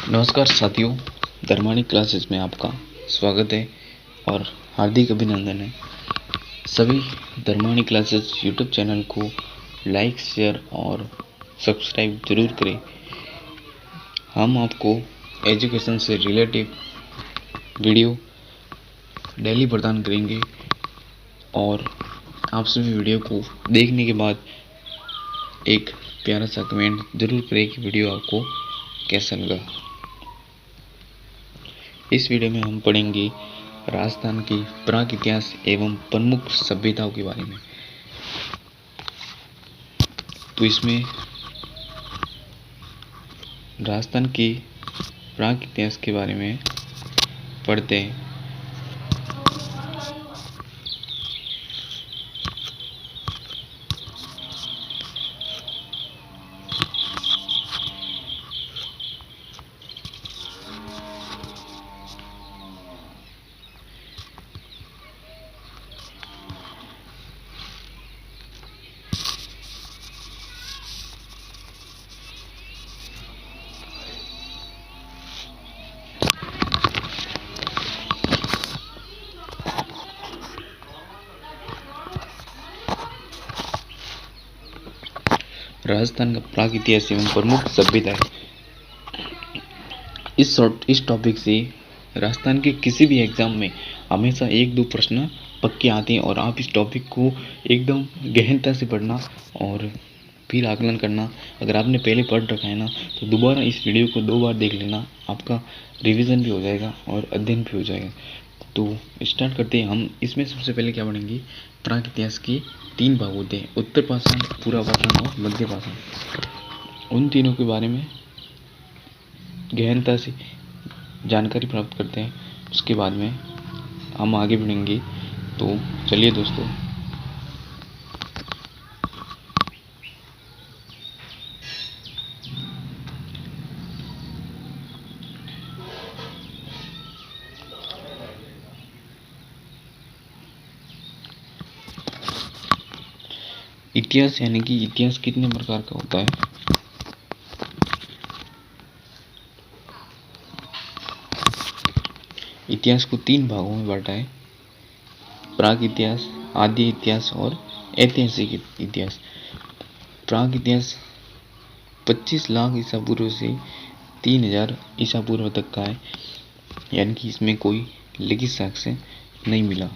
नमस्कार साथियों, धर्माणी क्लासेस में आपका स्वागत है और हार्दिक अभिनंदन है। सभी धर्माणी क्लासेस यूट्यूब चैनल को लाइक, शेयर और सब्सक्राइब जरूर करें। हम आपको एजुकेशन से रिलेटिव वीडियो डेली प्रदान करेंगे और आप सभी वीडियो को देखने के बाद एक प्यारा सा कमेंट जरूर करें कि वीडियो आपको कैसा लगा। इस वीडियो में हम पढ़ेंगे राजस्थान की प्राक इतिहास एवं प्रमुख सभ्यताओं के बारे में। तो इसमें राजस्थान की प्राक इतिहास के बारे में पढ़ते हैं। राजस्थान का प्राक इतिहास एवं प्रमुख सभ्यता है। इस टॉपिक से राजस्थान के किसी भी एग्जाम में हमेशा एक दो प्रश्न पक्के आते हैं और आप इस टॉपिक को एकदम गहनता से पढ़ना और फिर आकलन करना। अगर आपने पहले पढ़ रखा है ना, तो दोबारा इस वीडियो को 2 बार देख लेना, आपका रिवीजन भी हो जाएगा और अध्ययन भी हो जाएगा। तो स्टार्ट करते हैं। हम इसमें सबसे पहले क्या पढ़ेंगे, प्राक इतिहास के 3 भाग होते हैं, उत्तर पाषाण, पूर्व पाषाण और मध्य पाषाण। उन तीनों के बारे में गहनता से जानकारी प्राप्त करते हैं। उसके बाद में हम आगे बढ़ेंगे। तो चलिए दोस्तों, इतिहास यानी कि इतिहास कितने प्रकार का होता है। इतिहास को 3 भागों में बांटा है, प्राक इतिहास, आदि इतिहास और ऐतिहासिक इतिहास। प्राक इतिहास 25 लाख ईसा पूर्व से 3000 ईसा पूर्व तक का है, यानी कि इसमें कोई लिखित साक्ष्य नहीं मिला।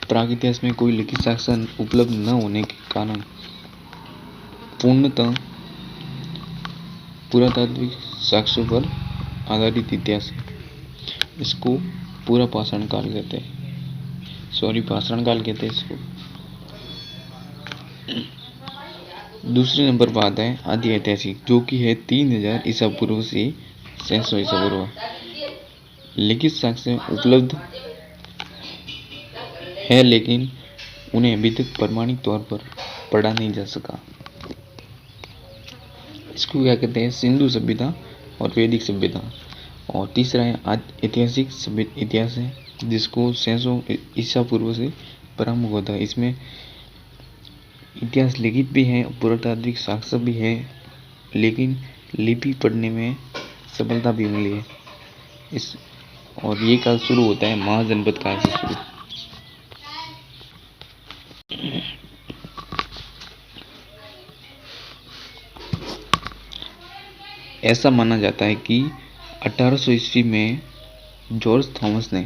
प्राक इतिहास में कोई लिखित साक्ष्य उपलब्ध न होने के कारण पूर्णतः पुरातात्विक साक्ष्यों पर आधारित इतिहास है। इसको पूरा पाषाण काल कहते हैं, पाषाण काल कहते हैं इसको। दूसरे नंबर पर आता है आदि ऐतिहासिक, जो कि है 3000 ईसा पूर्व से 600 ईसा पूर्व। लिखित साक्ष्य उपलब्ध है, लेकिन उन्हें अभी तक प्रमाणिक तौर पर पढ़ा नहीं जा सका। इसको क्या कहते हैं, सिंधु सभ्यता और वैदिक सभ्यता। और तीसरा है ऐतिहासिक इतिहास है, जिसको 600 ईसा पूर्व से प्रारंभ होता है। इसमें इतिहास लिखित भी है, पुरातात्विक साक्ष्य भी है, लेकिन लिपि पढ़ने में सफलता भी मिली है। और ये काल शुरू होता है महाजनपद काल से शुरू। ऐसा माना जाता है कि 1800 ईस्वी में जॉर्ज थॉमस ने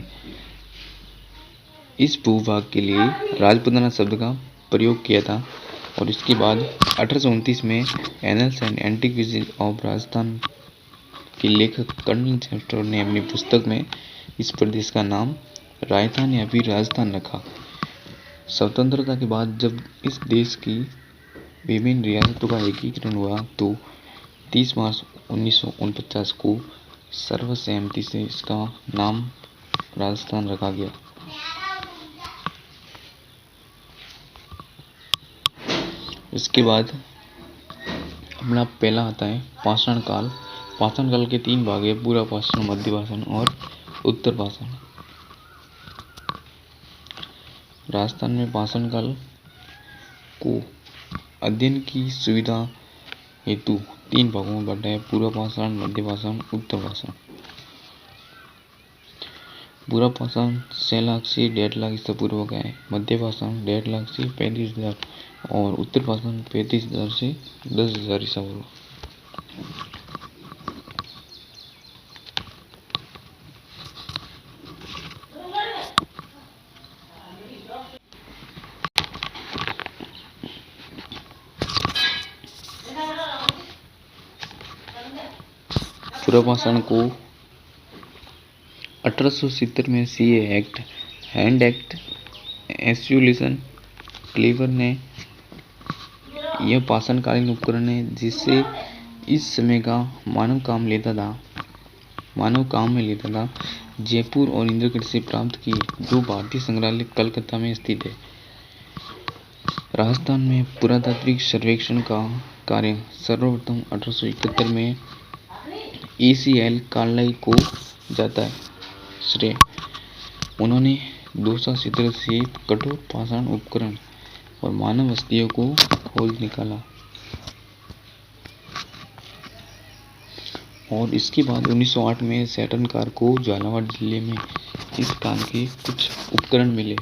इस भूभाग के लिए राजपुताना शब्द का प्रयोग किया था। और इसके बाद 1829 में annuls and antiquities of Rajasthan के लेखक कर्नल चेस्टर ने अपनी पुस्तक में इस प्रदेश का नाम राजस्थान या फिर राजस्थान रखा। स्वतंत्रता के बाद जब इस देश की विभिन्न रियासतों का एकीकरण हुआ, तो 30 मार्च 1949 को सर्वसहमति से इसका नाम राजस्थान रखा गया। इसके बाद अपना पहला आता है पाषाण काल। पाषाण काल के 3 भाग है, पूर्व पाषाण, मध्य पाषाण और उत्तर पाषाण। राजस्थान में पाषाण काल को अध्ययन की सुविधा हेतु 3 भागों में बांटा है: पूर्व पाषाण, मध्य पाषाण, उत्तर पाषाण। पूर्व पाषाण 6 लाख से 1.5 लाख ईसा पूर्व का है, मध्य पाषाण 1.5 लाख से 35,000 और उत्तर पाषाण 35,000 से 10,000 ईसा पूर्व। पूर्व पाषाण को 1870 में सीए एक्ट, हैंड एक्ट, एस्यूलिशन क्लीवर ने यह पाषाणकालीन उपकरण है जिससे इस समय का मानव काम में लेता था। जयपुर और इंद्रगढ़ से प्राप्त की, जो भारतीय संग्रहालय कलकत्ता में स्थित है। राजस्थान में पुरातात्विक सर्वेक्षण का कार्य सर्वप्रथम 1871 में ECL कार्लाइल को जाता है श्रेय। उन्होंने दोसा चित्र से कठोर पाषाण उपकरण और मानव अस्थियों को खोज निकाला और इसके बाद 1908 में सैटर्न कार को झालावाड़ जिले में इस काल के कुछ उपकरण मिले।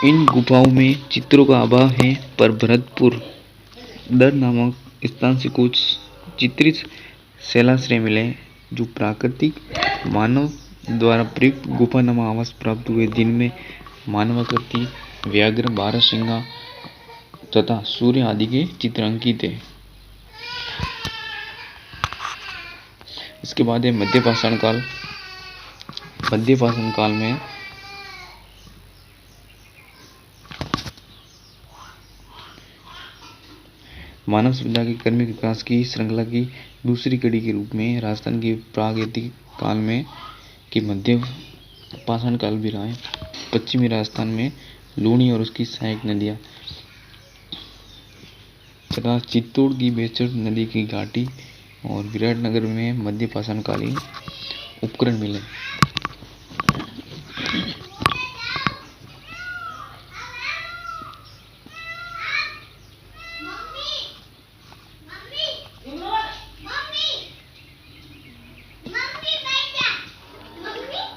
इन गुफाओं में चित्रों का अभाव है, पर भरतपुर दर नामक स्थान से कुछ चित्रित शैलाश्रय मिले जो प्राकृतिक मानव द्वारा प्रयुक्त गुफानुमा आवास प्राप्त हुए, जिनमें मानवाकृति, व्याघ्र, बारहसिंगा तथा सूर्य आदि के चित्र अंकित है। इसके बाद है मध्य पाषाण काल। मध्य पाषाण काल में मानव सभ्यता के क्रमिक विकास की श्रृंखला की दूसरी कड़ी के रूप में राजस्थान के प्रागैतिक काल में कि मध्य पाषाण काल भी रहा है। पश्चिमी राजस्थान में लूणी और उसकी सहायक नदियां तथा चित्तौड़ की बेचड़ नदी की घाटी और विराटनगर में मध्य पाषाण कालीन उपकरण मिले।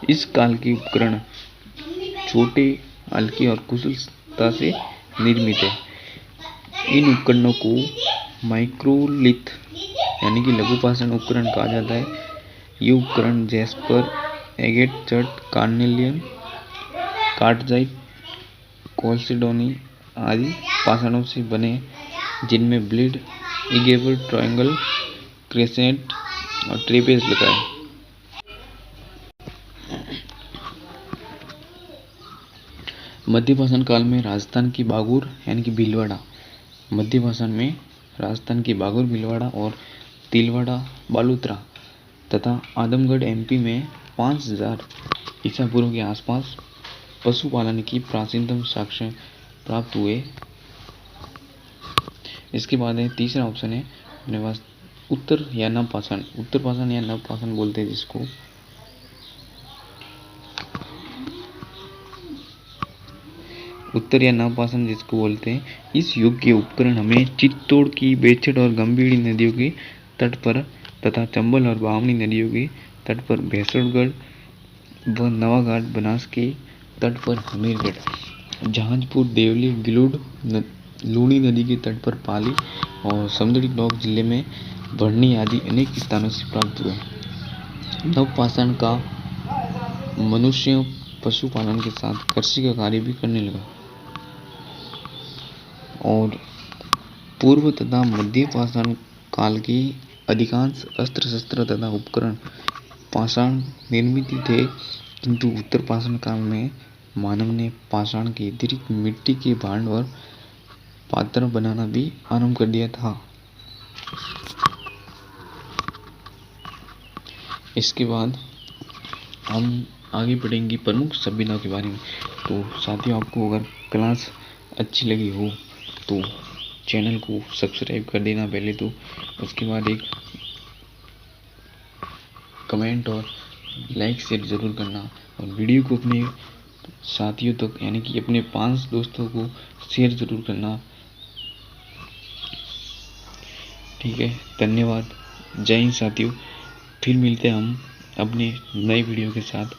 इस काल के उपकरण छोटे, हल्के और कुशलता से निर्मित है। इन उपकरणों को माइक्रोलिथ यानी कि लघु पाषाण उपकरण कहा जाता है। ये उपकरण जैस्पर, एगेट, चट, कार्नेलियन, कार्टजाइट, कोल्सिडोनी आदि पाषाणों से बने, जिनमें ब्लेड, इगेबल, ट्रायंगल, क्रेसेंट और ट्रेपेज लगा है। मध्य पाषाण काल में राजस्थान की बागुर यानी कि भीलवाड़ा, मध्य पाषाण में राजस्थान की बागुर, भीलवाड़ा और तिलवाड़ा, बालोतरा तथा आदमगढ़ MP में 5000 ईसा पूर्व के आसपास पशुपालन की प्राचीनतम साक्ष्य प्राप्त हुए। इसके बाद है तीसरा ऑप्शन है अपने पास उत्तर या नव पाषाण। उत्तर पाषाण या नव पाषाण बोलते हैं जिसको। उत्तर या नव पाषाण जिसको बोलते हैं। इस युग के उपकरण हमें चित्तौड़ की बेचड़ और गंभीरी नदियों के तट पर तथा चंबल और बामनी नदियों के तट पर भैंसगढ़ व नवाघाट, बनास के तट पर हमीरगढ़, जहांजपुर, देवली, गिलोड, लूणी नदी के तट पर पाली और समुद्री ब्लॉक जिले में बढ़नी आदि अनेक स्थानों से प्राप्त हुए। नव पाषाण का मनुष्य पशुपालन के साथ कृषि का कार्य भी करने लगा और पूर्व तथा मध्य पाषाण काल के अधिकांश अस्त्र शस्त्र तथा उपकरण पाषाण निर्मित थे, किंतु उत्तर पाषाण काल में मानव ने पाषाण के अतिरिक्त मिट्टी के भांड और पात्र बनाना भी आरंभ कर दिया था। इसके बाद हम आगे बढ़ेंगे प्रमुख सभ्यताओं के बारे में। तो साथियों, आपको अगर क्लास अच्छी लगी हो तो चैनल को सब्सक्राइब कर देना पहले तो, उसके बाद एक कमेंट और लाइक शेयर ज़रूर करना, और वीडियो को अपने साथियों तक यानी कि अपने 5 दोस्तों को शेयर ज़रूर करना। ठीक है, धन्यवाद। जय हिंद साथियों, फिर मिलते हैं हम अपने नए वीडियो के साथ।